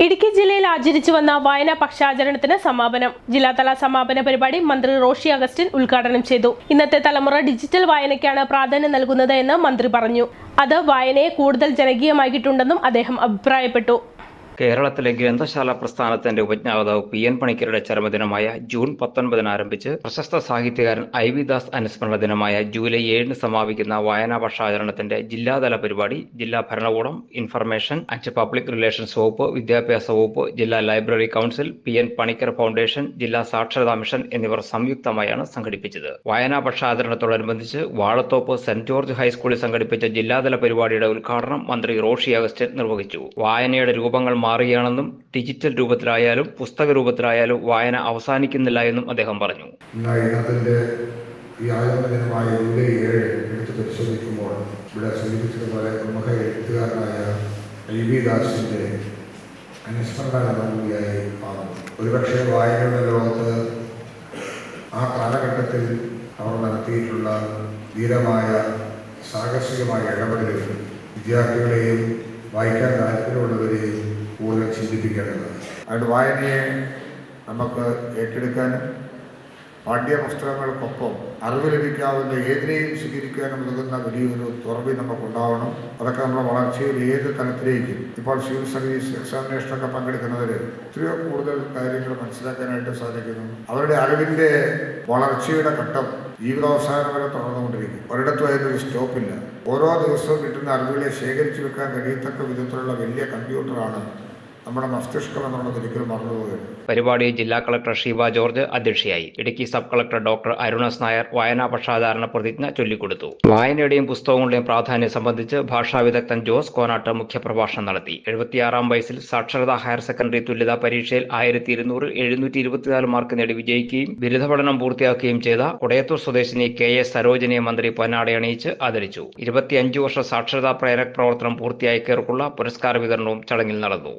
ഇടുക്കി ജില്ലയിൽ ആചരിച്ചു വന്ന വായനാ പക്ഷാചരണത്തിന് സമാപനം. ജില്ലാതല സമാപന പരിപാടി മന്ത്രി റോഷി അഗസ്റ്റിൻ ഉദ്ഘാടനം ചെയ്തു. ഇന്നത്തെ തലമുറ ഡിജിറ്റൽ വായനയ്ക്കാണ് പ്രാധാന്യം നൽകുന്നത് എന്ന് മന്ത്രി പറഞ്ഞു. അത് വായനയെ കൂടുതൽ ജനകീയമാക്കിയിട്ടുണ്ടെന്നും അദ്ദേഹം അഭിപ്രായപ്പെട്ടു. കേരളത്തിലെ ഗ്രന്ഥശാല പ്രസ്ഥാനത്തിന്റെ ഉപജ്ഞാതാവ് പി.എൻ. പണിക്കരുടെ ചരമദിനമായ ജൂൺ 19 ആരംഭിച്ച് പ്രശസ്ത സാഹിത്യകാരൻ ഐ.വി. ദാസ് അനുസ്മരണ ദിനമായ ജൂലൈ 7 സമാപിക്കുന്ന വായനാ പക്ഷാചരണത്തിന്റെ ജില്ലാതല പരിപാടി ജില്ലാ ഭരണകൂടം, ഇൻഫർമേഷൻ ആൻഡ് പബ്ലിക് റിലേഷൻസ് വകുപ്പ്, വിദ്യാഭ്യാസ വകുപ്പ്, ജില്ലാ ലൈബ്രറി കൗൺസിൽ, പി.എൻ. പണിക്കർ ഫൗണ്ടേഷൻ, ജില്ലാ സാക്ഷരതാ മിഷൻ എന്നിവർ സംയുക്തമായാണ് സംഘടിപ്പിച്ചത്. വായനാ പക്ഷാചരണത്തോടനുബന്ധിച്ച് വാഴത്തോപ്പ് സെന്റ് ജോർജ് ഹൈസ്കൂളിൽ സംഘടിപ്പിച്ച ജില്ലാതല പരിപാടിയുടെ ഉദ്ഘാടനം മന്ത്രി റോഷി അഗസ്റ്റിൻ നിർവഹിച്ചു. വായനയുടെ രൂപങ്ങൾ മാറുകയാണെന്നും ഡിജിറ്റൽ രൂപത്തിലായാലും പുസ്തക രൂപത്തിലായാലും വായന അവസാനിക്കുന്നില്ല എന്നും അദ്ദേഹം പറഞ്ഞു. എടുത്ത് പരിശോധിക്കുമ്പോൾ ഇവിടെ സൂചിപ്പിച്ചതുപോലെ പ്രമുഖ എഴുത്തുകാരനായ ഐ.വി. ദാസിന്റെ അനുസ്മരണ കൂടിയായി മാറുന്നു. ഒരുപക്ഷെ വായനയുടെ ലോകത്ത് ആ കാലഘട്ടത്തിൽ അവർ നടത്തിയിട്ടുള്ള ധീരമായ സാഹസികമായ ഇടപെടലുകൾ വിദ്യാർത്ഥികളെയും വായിക്കാൻ താല്പര്യമുള്ളവരെയും കൂടുതൽ ചിന്തിപ്പിക്കേണ്ടതാണ്. അതുകൊണ്ട് വായനയെ നമുക്ക് ഏറ്റെടുക്കാനും പാഠ്യപുസ്തകങ്ങൾക്കൊപ്പം അറിവ് ലഭിക്കാവുന്ന ഏതിനെയും സ്വീകരിക്കാനും ഉതകുന്ന വലിയൊരു തുറവി നമുക്കുണ്ടാവണം. അതൊക്കെ നമ്മുടെ വളർച്ചയിൽ ഏത് തലത്തിലേക്കും ഇപ്പോൾ സിവിൽ സർവീസ് എക്സാമിനേഷനൊക്കെ പങ്കെടുക്കുന്നവർ എത്രയോ കൂടുതൽ കാര്യങ്ങൾ മനസ്സിലാക്കാനായിട്ട് സാധിക്കുന്നു. അവരുടെ അറിവിൻ്റെ വളർച്ചയുടെ ഘട്ടം ജീവിതാവസാനം വരെ തുടർന്നുകൊണ്ടിരിക്കും. ഒരിടത്തും അതിനൊരു സ്റ്റോപ്പില്ല. ഓരോ ദിവസവും കിട്ടുന്ന അറിവുകളെ ശേഖരിച്ചു വെക്കാൻ കഴിയത്തക്ക വിധത്തിലുള്ള വലിയ കമ്പ്യൂട്ടറാണ് നമ്മുടെ മസ്തിഷ്കം എന്നുള്ളത് ഒരിക്കലും മറന്നുപോകുകയാണ്. പരിപാടിയിൽ ജില്ലാ കളക്ടർ ഷീബ ജോർജ് അധ്യക്ഷയായി. Idukki sub collector doctor Arunas Nair വായനാ പക്ഷാചരണ പ്രതിജ്ഞ ചൊല്ലിക്കൊടുത്തു. വായനയുടെയും പുസ്തകങ്ങളുടെയും പ്രാധാന്യം സംബന്ധിച്ച് ഭാഷാ വിദഗ്ധൻ ജോസ് കോനാട്ട് മുഖ്യപ്രഭാഷണം നടത്തി. 76-ാം വയസ്സിൽ സാക്ഷരതാ ഹയർ സെക്കൻഡറി തുല്യതാ പരീക്ഷയിൽ 1200-724 മാർക്ക് നേടി വിജയിക്കുകയും ബിരുദ പഠനം പൂർത്തിയാക്കുകയും ചെയ്ത കൊടയത്തൂർ സ്വദേശിനി K.A. സരോജിനിയെ മന്ത്രി പൊന്നാടയണിയിച്ച് ആദരിച്ചു. 25 വർഷ സാക്ഷരതാ പ്രേരക് പ്രവർത്തനം പൂർത്തിയാക്കിയവർക്കുള്ള പുരസ്കാര വിതരണവും ചടങ്ങിൽ നടന്നു.